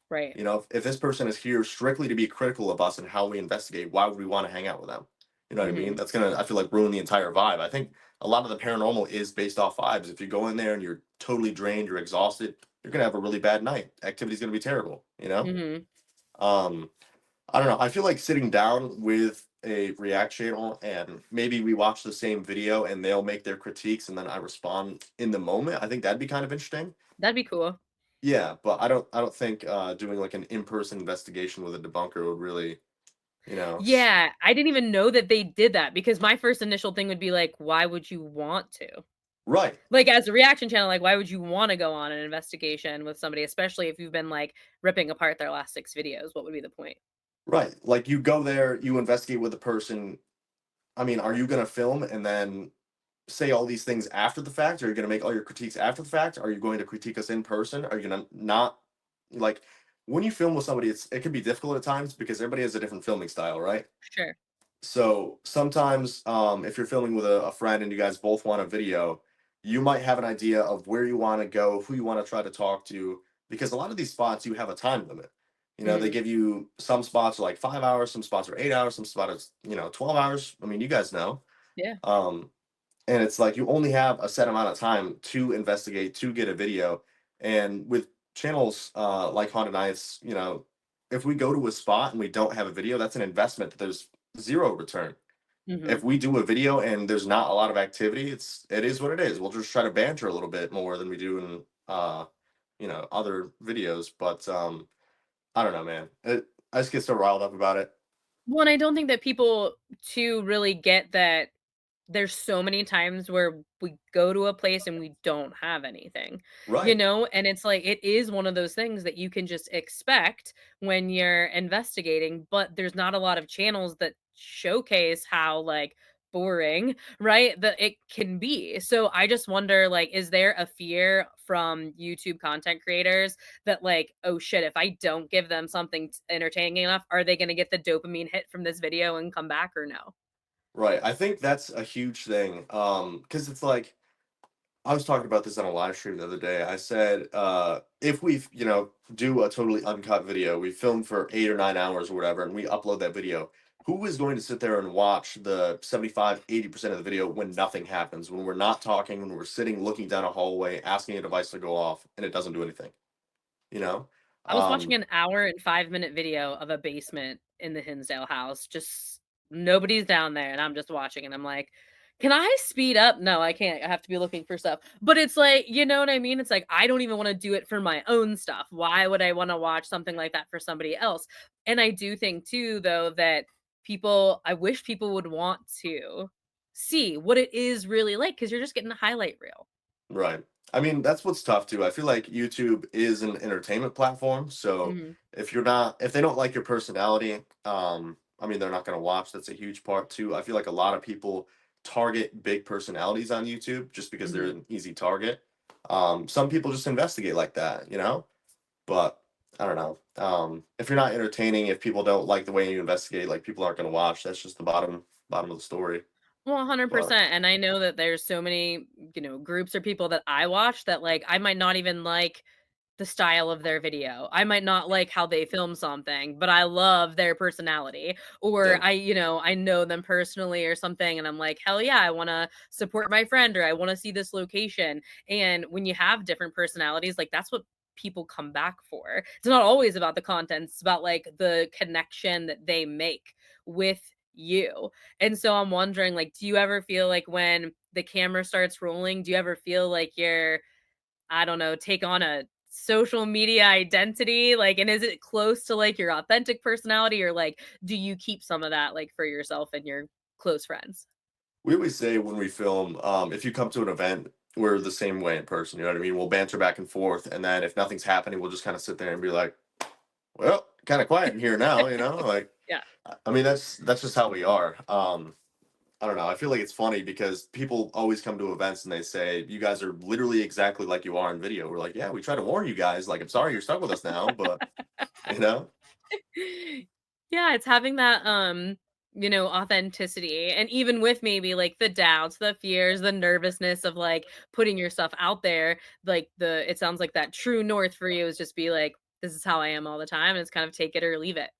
Right. You know, if this person is here strictly to be critical of us and how we investigate, why would we want to hang out with them? You know what I mean? Mhm. That's gonna, I feel like, ruin the entire vibe. I think a lot of the paranormal is based off vibes. If you go in there and you're totally drained, you're exhausted, you're gonna have a really bad night. Activity's gonna be terrible. You know? Mhm. Um, I don't know. I feel like sitting down with a React channel and maybe we watch the same video and they'll make their critiques and then I respond in the moment. I think that'd be kind of interesting. That'd be cool. Yeah, but I don't think doing like an in-person investigation with a debunker would really, you know, Yeah, I didn't even know that they did that because my first initial thing would be like, why would you want to? right, Like, as a reaction channel, like, why would you wanna go on an investigation with somebody, especially if you've been, like, ripping apart their last 6 videos? What would be the point? right. Like you go there, you investigate with the person. I mean, are you gonna film and then say all these things after the fact? Are you gonna make all your critiques after the fact? Are you going to critique us in person? Are you gonna not like when you film with somebody, it can be difficult at times because everybody has a different filming style, right? Sure. So sometimes, if you're filming with a friend and you guys both want a video, you might have an idea of where you want to go, who you want to try to talk to, because a lot of these spots you have a time limit. You know, they Mhm. give you some spots are like 5 hours, some spots are 8 hours, some spots, 12 hours. I mean, you guys know. Yeah. Um, and it's like you only have a set amount of time to investigate, to get a video. And with channels like Haunted Nights, if we go to a spot and we don't have a video, that's an investment that there's zero return. If Mhm. we do a video and there's not a lot of activity, it is what it is. We'll just try to banter a little bit more than we do in other videos. But I don't know, man. I just get so riled up about it. Well, and I don't think that people too really get that there's so many times where we go to a place and we don't have anything, Right, and it's like it is one of those things that you can just expect when you're investigating, but there's not a lot of channels that showcase how like boring, right? That it can be. So I just wonder like is there a fear from YouTube content creators that like, oh shit, if I don't give them something entertaining enough, are they going to get the dopamine hit from this video and come back or no? right. I think that's a huge thing. Because it's like I was talking about this on a live stream the other day. I said, if we, do a totally uncut video, we film for 8 or 9 hours or whatever, and we upload that video, who is going to sit there and watch the 75, 80% of the video when nothing happens, when we're not talking, when we're sitting looking down a hallway, asking a device to go off, and it doesn't do anything, you know? I was watching Um, an hour and 5-minute video of a basement in the Hinsdale house, just nobody's down there, and I'm just watching, and I'm like, "Can I speed up?" No, I can't, I have to be looking for stuff, but it's like, you know what I mean? It's like, I don't even wanna do it for my own stuff. Why would I wanna watch something like that for somebody else? And I do think too, though, that I wish people would want to see what it is really like, because 'cause you're just getting a highlight reel. Right. I mean, that's what's tough too. I feel like YouTube is an entertainment platform. So Mhm, if they don't like your personality, I mean, they're not going to watch. That's a huge part too. I feel like a lot of people target big personalities on YouTube just because they're mhm. an easy target. Some people just investigate like that, you know? But I don't know. If you're not entertaining, if people don't like the way you investigate, like people aren't going to watch. That's just the bottom of the story. Well, But 100%, and I know that there's so many, groups or people that I watch that, like, I might not even like the style of their video. I might not like how they film something, but I love their personality. Or yeah, I know them personally or something and I'm like, "Hell yeah, I want to support my friend or I want to see this location." And when you have different personalities, like that's what people come back for. It's not always about the content, it's about like the connection that they make with you. And so I'm wondering like do you ever feel like when the camera starts rolling, do you ever feel like you're I don't know, take on a social media identity? Like, and is it close to like your authentic personality or like do you keep some of that like for yourself and your close friends? we always say when we film, if you come to an event, we're the same way in person. You know what I mean? We'll banter back and forth, and then if nothing's happening, we'll just kind of sit there and be like, "Well, kind of quiet in here now," you know? Like, Yeah. I mean, that's just how we are. I don't know. I feel like it's funny because people always come to events and they say, "You guys are literally exactly like you are in video." We're like, "Yeah, we try to warn you guys. Like, I'm sorry you're stuck with us now, but you know." Yeah, it's having that authenticity. And even with maybe like the doubts, the fears, the nervousness of like putting yourself out there, like the it sounds like that true north for you is just be like, this is how I am all the time. And it's kind of take it or leave it.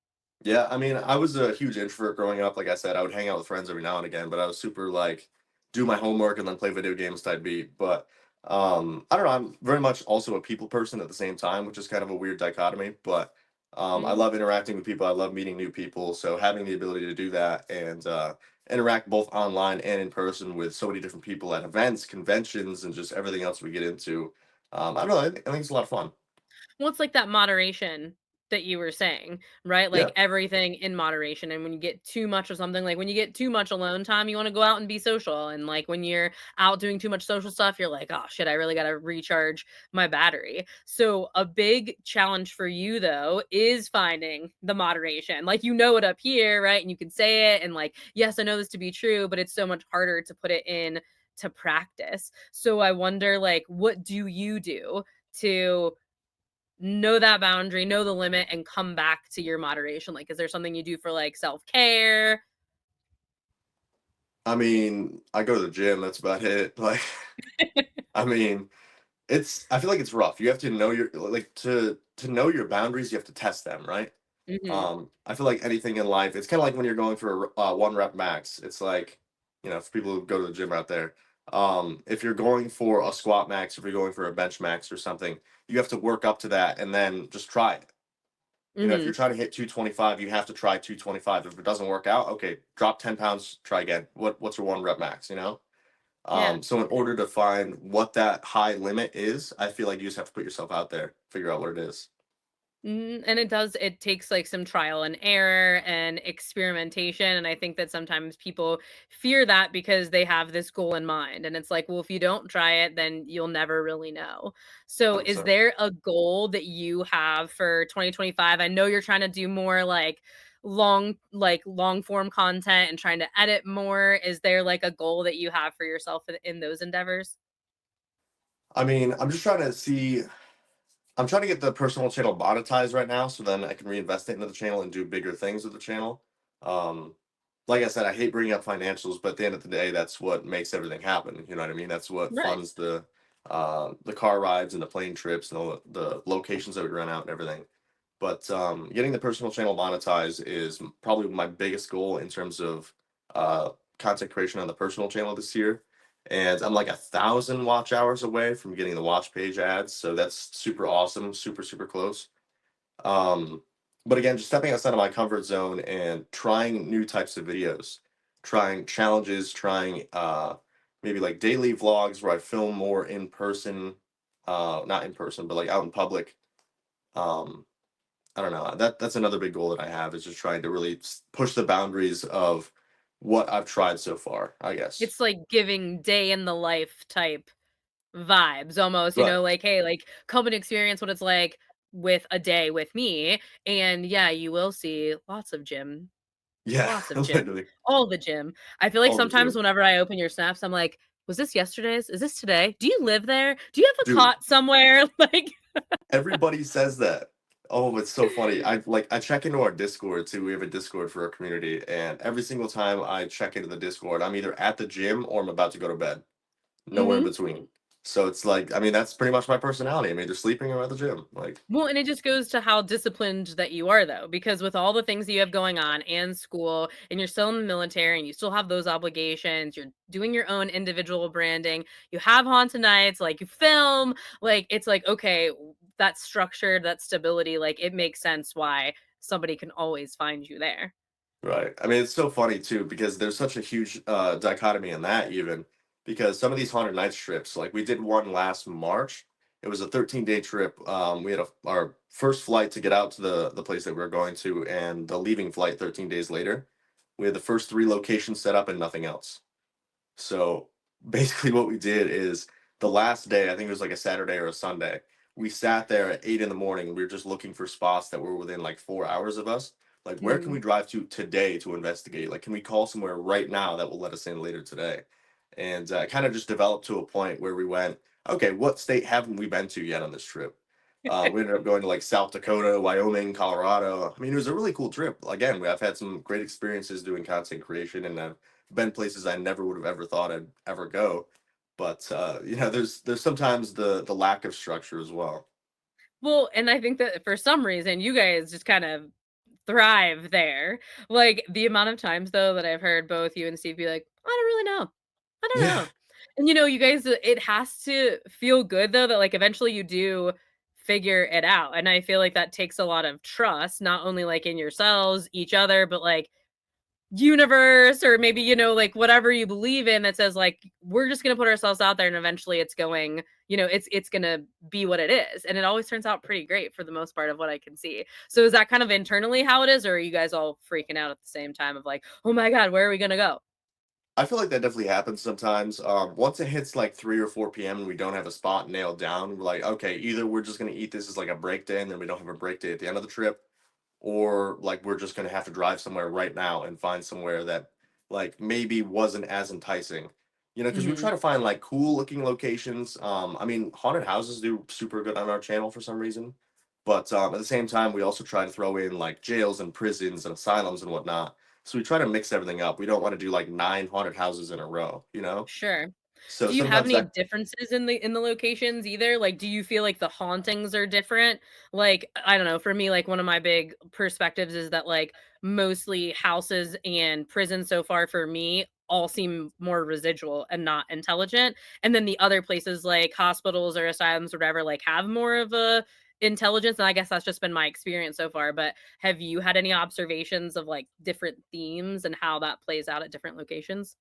Yeah, I mean, I was a huge introvert growing up. Like I said, I would hang out with friends every now and again, but I was super like do my homework and then play video games type beat. But I don't know, I'm very much also a people person at the same time, which is kind of a weird dichotomy. But I Mm. love interacting with people. I love meeting new people. So having the ability to do that and interact both online and in person with so many different people at events, conventions, and just everything else we get into, I don't know. I think it's a lot of fun. Well, it's like that moderation that you were saying, right? Yeah. Like everything in moderation. And when you get too much of something, like when you get too much alone time, you want to go out and be social. And like when you're out doing too much social stuff, you're like, oh shit, I really got to recharge my battery. So, a big challenge for you, though, is finding the moderation. Like, you know it up here, right? And you can say it. And like, yes, I know this to be true, but it's so much harder to put it in to practice. So, I wonder, like, what do you do to know that boundary, know the limit, and come back to your moderation? Like, is there something you do for like self care? I mean, I go to the gym. That's about it. Like, I mean, I feel like it's rough. You have to know your like to know your boundaries, you have to test them, right? Hmm. I feel like anything in life, it's kind of like when you're going for a one rep max. It's like, for people who go to the gym out there, if you're going for a squat max, if you're going for a bench max or something, you have to work up to that and then just try it. If Hmm. you're trying to hit 225, you have to try 225. If it doesn't work out, okay, drop 10 pounds, try again. What's your one rep max, you know? Yeah. So in order to find what that high limit is, I feel like you just have to put yourself out there, figure out what it is. And it takes like some trial and error and experimentation. And I think that sometimes people fear that because they have this goal in mind. And it's like, well, if you don't try it, then you'll never really know. So, is 100%. there a goal that you have for 2025? I know you're trying to do more long form content and trying to edit more. Is there like a goal that you have for yourself in those endeavors? I mean, I'm trying to get the personal channel monetized right now, so then I can reinvest it into the channel and do bigger things with the channel. Um, like I said, I hate bringing up financials, but at the end of the day, that's what makes everything happen. You know what I mean? That's what Right. funds the car rides and the plane trips and all the locations that we rent out and everything. But getting the personal channel monetized is probably my biggest goal in terms of uh, content creation on the personal channel this year. And I'm like 1,000 watch hours away from getting the watch page ads, so that's super awesome, super super close. Um, but again, just stepping outside of my comfort zone and trying new types of videos, trying challenges, trying maybe like daily vlogs where I film more in person, not in person, but like out in public. Um, I don't know. That's another big goal that I have is just trying to really push the boundaries of what I've tried so far, I guess. It's like giving day in the life type vibes almost, Right. like, "Hey, like, come and experience what it's like with a day with me," and yeah, you will see Yeah, lots of gym, literally all the gym. I feel like all the sometimes gym. whenever I open your snaps, I'm like, Was this yesterday's? Is this today? Do you live there? Do you have a Dude, cot somewhere?" Like everybody says that. Oh, it's so funny. I check into our Discord too. We have a Discord for our community, and every single time I check into the Discord, I'm either at the gym or I'm about to go to bed. Nowhere in mhm. between. So it's like, I mean, that's pretty much my personality. I'm either sleeping or at the gym. Like, Well, and it just goes to how disciplined that you are, though, because with all the things that you have going on and school, and you're still in the military and you still have those obligations, you're doing your own individual branding, you have haunted nights, like you film, like it's like, okay, that structure, that stability, like it makes sense why somebody can always find you there. right. I mean, it's so funny too, because there's such a huge dichotomy in that, even because some of these haunted nights trips, like we did one last March. It was a 13-day trip. We had our first flight to get out to the place that we were going to, and the leaving flight 13 days later. We had the first three locations set up and nothing else. So basically, what we did is the last day, I think it was like a Saturday or a Sunday, we sat there at 8 in the morning. And we were just looking for spots that were within like 4 hours of us. Like, where can we Mm. drive to today to investigate? Like, can we call somewhere right now that will let us in later today? And kind of just developed to a point where we went, okay, what state haven't we been to yet on this trip? We ended up going to like South Dakota, Wyoming, Colorado. I mean, it was a really cool trip. Again, I've had some great experiences doing content creation, and I've been places I never would have ever thought I'd ever go. But there's sometimes the lack of structure as well. Well, and I think that for some reason, you guys just kind of thrive there. Like, the amount of times, though, that I've heard both you and Steve be like, "I don't really know. I don't Yeah, know." And, you guys, it has to feel good, though, that, like, eventually you do figure it out, and I feel like that takes a lot of trust, not only, like, in yourselves, each other, but, like, universe or maybe, like, whatever you believe in that says, like, we're just gonna put ourselves out there and eventually it's going it's gonna be what it is, and it always turns out pretty great for the most part of what I can see. So is that kind of internally how it is, or are you guys all freaking out at the same time of like, "Oh my god, where are we gonna go?" I feel like that definitely happens sometimes. Once it hits like 3 or 4 p.m. and we don't have a spot nailed down, we're like, okay, either we're just gonna eat this as like a break day and then we don't have a break day at the end of the trip, or like we're just gonna have to drive somewhere right now and find somewhere that like maybe wasn't as enticing. Because we try Mhm. to find like cool looking locations. I mean, haunted houses do super good on our channel for some reason. But at the same time, we also try to throw in like jails and prisons and asylums and whatnot. So we try to mix everything up. We don't want to do like nine haunted houses in a row, you know? Sure. So Do you have sometimes any that differences in the locations either? Like, do you feel like the hauntings are different? Like, I don't know, for me, like, one of my big perspectives is that, like, mostly houses and prisons so far for me all seem more residual and not intelligent, and then the other places like hospitals or asylums or whatever, like, have more of a intelligence, and I guess that's just been my experience so far, but have you had any observations of, like, different themes and how that plays out at different locations?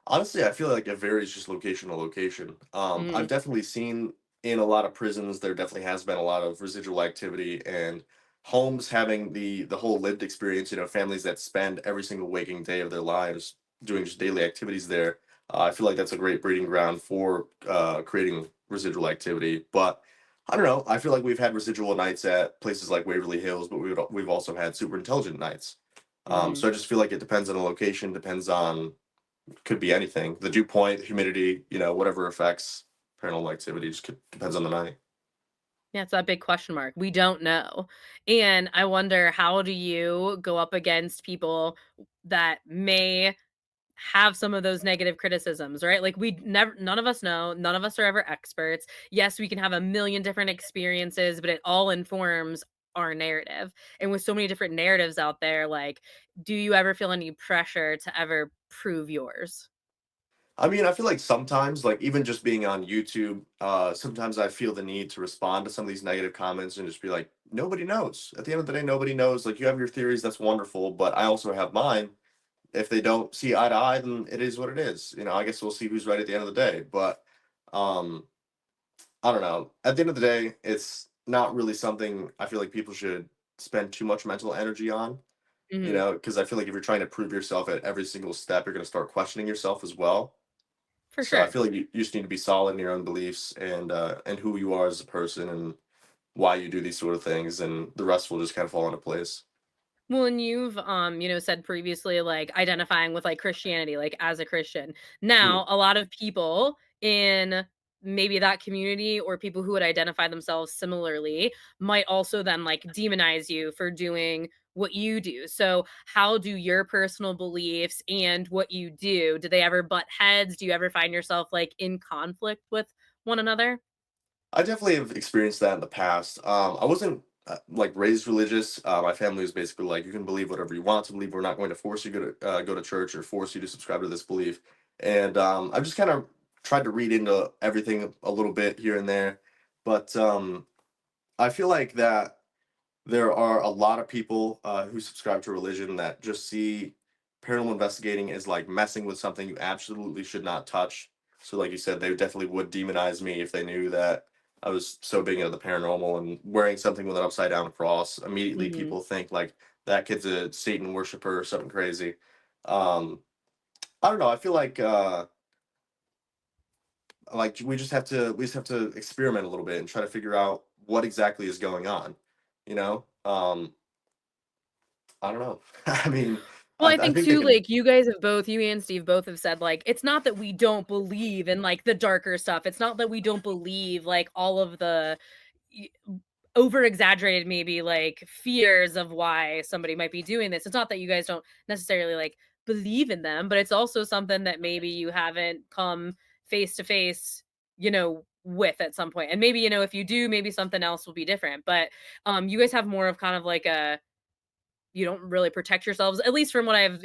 Honestly, I feel like it varies just location to location. I've Mm, definitely seen in a lot of prisons there definitely has been a lot of residual activity and homes having the whole lived experience. Families that spend every single waking day of their lives doing just daily activities there. I feel like that's a great breeding ground for creating residual activity. But I don't know. I feel like we've had residual nights at places like Waverly Hills, but we've also had super intelligent nights. mhm. So I just feel like it depends on the location, depends on could be anything. The dew point, humidity, whatever affects paranormal activity just depends on the night. Yeah, it's that big question mark. We don't know. And I wonder, how do you go up against people that may have some of those negative criticisms, right? Like, we never none of us know, none of us are ever experts. Yes, we can have a million different experiences, but it all informs our narrative. And with so many different narratives out there, like, do you ever feel any pressure to ever prove yours? I mean, I feel like sometimes, like even just being on YouTube, sometimes I feel the need to respond to some of these negative comments and just be like, nobody knows. At the end of the day, nobody knows. Like you have your theories, that's wonderful, but I also have mine. If they don't see eye to eye, then it is what it is. I guess we'll see who's right at the end of the day. But um, I don't know. At the end of the day, it's not really something I feel like people should spend too much mental energy on. Mhm. Because I feel like if you're trying to prove yourself at every single step, you're going to start questioning yourself as well. For So I sure. feel like you just need to be solid in your own beliefs and who you are as a person and why you do these sort of things, and the rest will just kind of fall into place. Well, and you've said previously like identifying with like Christianity, like as a Christian. Mm. Now, a lot of people in maybe that community or people who would identify themselves similarly might also then like demonize you for doing what you do. So, how do your personal beliefs and what you do they ever butt heads? Do you ever find yourself like in conflict with one another? I definitely have experienced that in the past. I wasn't like raised religious. My family was basically like, you can believe whatever you want to believe. We're not going to force you go to church or force you to subscribe to this belief. And I've just kind of tried to read into everything a little bit here and there, but I feel like that there are a lot of people who subscribe to religion that just see paranormal investigating as like messing with something you absolutely should not touch. So, like you said, they definitely would demonize me if they knew that I was so big into the paranormal and wearing something with an upside down cross. Immediately, Mhm. people think like that kid's a Satan worshiper or something crazy. Um, I don't know. I feel like we just have to experiment a little bit and try to figure out what exactly is going on. You know, I don't know. I mean, Well, I I think think they too, can. like, you guys have both you and Steve both have said, like, it's not that we don't believe in, like, the darker stuff. It's not that we don't believe, like, all of the y over exaggerated maybe, like, fears of why somebody might be doing this. It's not that you guys don't necessarily, like, believe in them, but it's also something that maybe you haven't come face to face, with at some point. And maybe, if you do, maybe something else will be different. But, you guys have more of kind of like a you don't really protect yourselves, at least from what I've,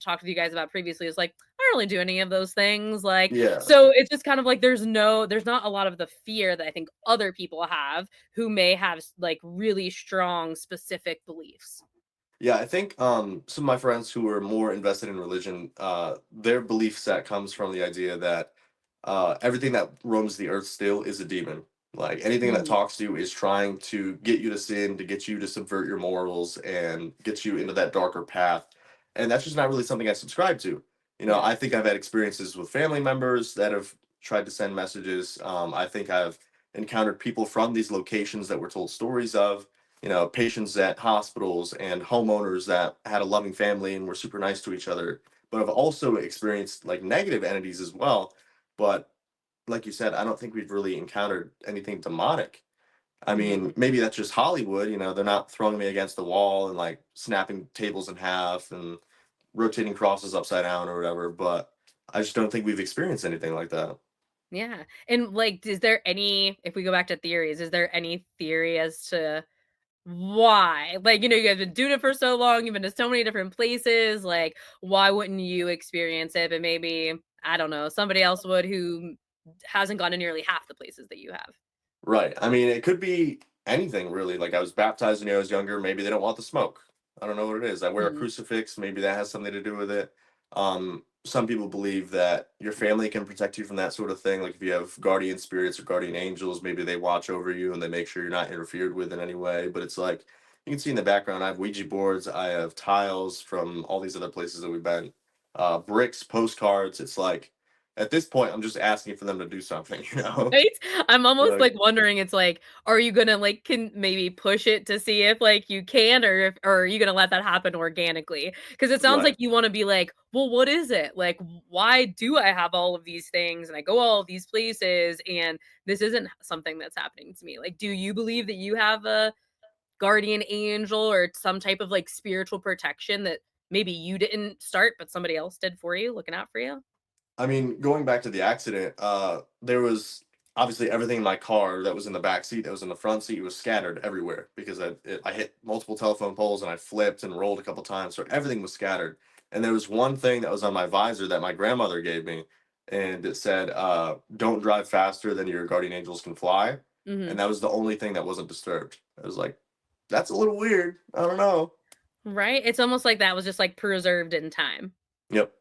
talked with you guys about previously, is like, I don't really do any of those things. Like, Yeah. so it's just kind of like there's not a lot of the fear that I think other people have who may have like really strong specific beliefs. Yeah, I think some of my friends who are more invested in religion, their belief set comes from the idea that everything that roams the earth still is a demon. Like anything that Mhm. talks to you is trying to get you to sin, to get you to subvert your morals and get you into that darker path. And that's just not really something I subscribe to. Yeah. I think I've had experiences with family members that have tried to send messages. I think I've encountered people from these locations that were told stories of, patients at hospitals and homeowners that had a loving family and were super nice to each other. But I've also experienced like negative entities as well. But like you said, I don't think we've really encountered anything demonic. I Mhm. mean, maybe that's just Hollywood, they're not throwing me against the wall and like snapping tables in half and rotating crosses upside down or whatever, but I just don't think we've experienced anything like that. Yeah. And like, is there any, if we go back to theories, is there any theory as to why? Like, you guys have been doing it for so long, you've been to so many different places. Like, why wouldn't you experience it? But maybe, I don't know, somebody else would who hasn't gone to nearly half the places that you have. Right. I mean, it could be anything really. Like I was baptized when I was younger. Maybe they don't want the smoke. I don't know what it is. I wear a Mhm. crucifix. Maybe that has something to do with it. Some people believe that your family can protect you from that sort of thing. Like if you have guardian spirits or guardian angels, maybe they watch over you and they make sure you're not interfered with in any way. But it's like you can see in the background, I have Ouija boards. I have tiles from all these other places that we've been. Bricks, postcards. It's like at this point, I'm just asking for them to do something. Right? I'm almost Like like wondering, it's like, are you gonna like can maybe push it to see if like you can, or are you gonna let that happen organically? Because it sounds like right. you want to be like, well, what is it? Like, why do I have all of these things and I go all of these places and this isn't something that's happening to me? Like, do you believe that you have a guardian angel or some type of like spiritual protection that maybe you didn't start, but somebody else did for you, looking out for you? I mean, going back to the accident, there was obviously everything in my car that was in the back seat, that was in the front seat, was scattered everywhere because I hit multiple telephone poles and I flipped and rolled a couple times, so everything was scattered. And there was one thing that was on my visor that my grandmother gave me, and it said, "Don't drive faster than your guardian angels can fly." And Hmm. that was the only thing that wasn't disturbed. I was like, "That's a little weird. I don't know." Right? It's almost like that was just like preserved in time. Yep.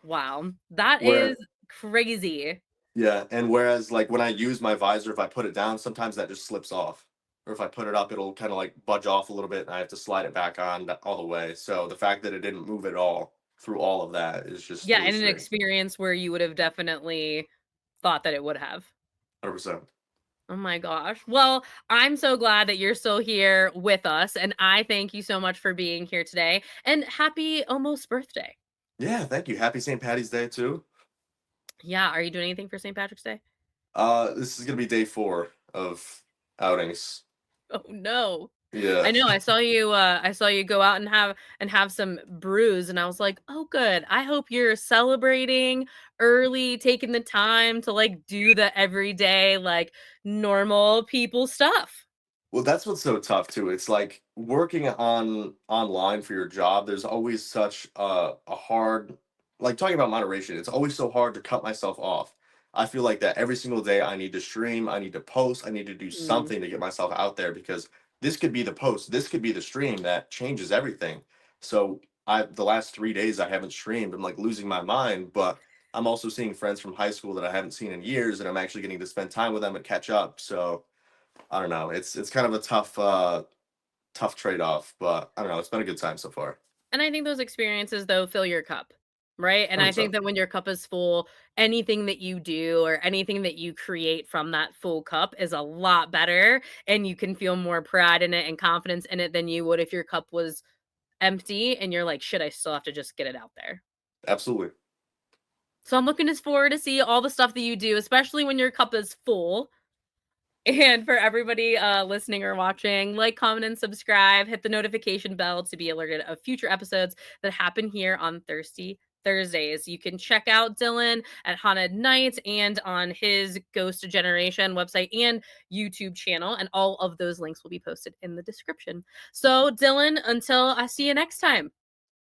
Wow, that is Where crazy. Yeah, and whereas like when I use my visor, if I put it down, sometimes that just slips off. Or if I put it up, it'll kind of like budge off a little bit and I have to slide it back on all the way. So the fact that it didn't move at all through all of that is just Yeah, really and an strange. experience where you would have definitely thought that it would have. 100%. Oh my gosh. Well, I'm so glad that you're still here with us, and I thank you so much for being here today. And happy almost birthday. Yeah, thank you. Happy St. Patty's Day too. Yeah, are you doing anything for St. Patrick's Day? This is gonna be day 4 of outings. Oh no. Yeah. I know I saw you go out and have some brews and I was like, "Oh good. I hope you're celebrating early, taking the time to like do the everyday like normal people stuff." Well, that's what's so tough too. It's like working on online for your job, there's always such a hard, like talking about moderation, it's always so hard to cut myself off. I feel like that every single day I need to stream, I need to post, I need to do Mm. something to get myself out there because this could be the post, this could be the stream that changes everything. So I the last 3 days I haven't streamed. I'm like losing my mind, but I'm also seeing friends from high school that I haven't seen in years and I'm actually getting to spend time with them and catch up. So I don't know. It's kind of a tough trade-off, but I don't know. It's been a good time so far. And I think those experiences though fill your cup, right? And I think 100%. that when your cup is full, anything that you do or anything that you create from that full cup is a lot better and you can feel more pride in it and confidence in it than you would if your cup was empty and you're like, "Shit, I still have to just get it out there." Absolutely. So I'm looking forward to see all the stuff that you do, especially when your cup is full. And for everybody listening or watching, like, comment, and subscribe. Hit the notification bell to be alerted of future episodes that happen here on Thirsty Thursdays. You can check out Dylan at Haunted Nights and on his Ghost Generation website and YouTube channel. And all of those links will be posted in the description. So, Dylan, until I see you next time.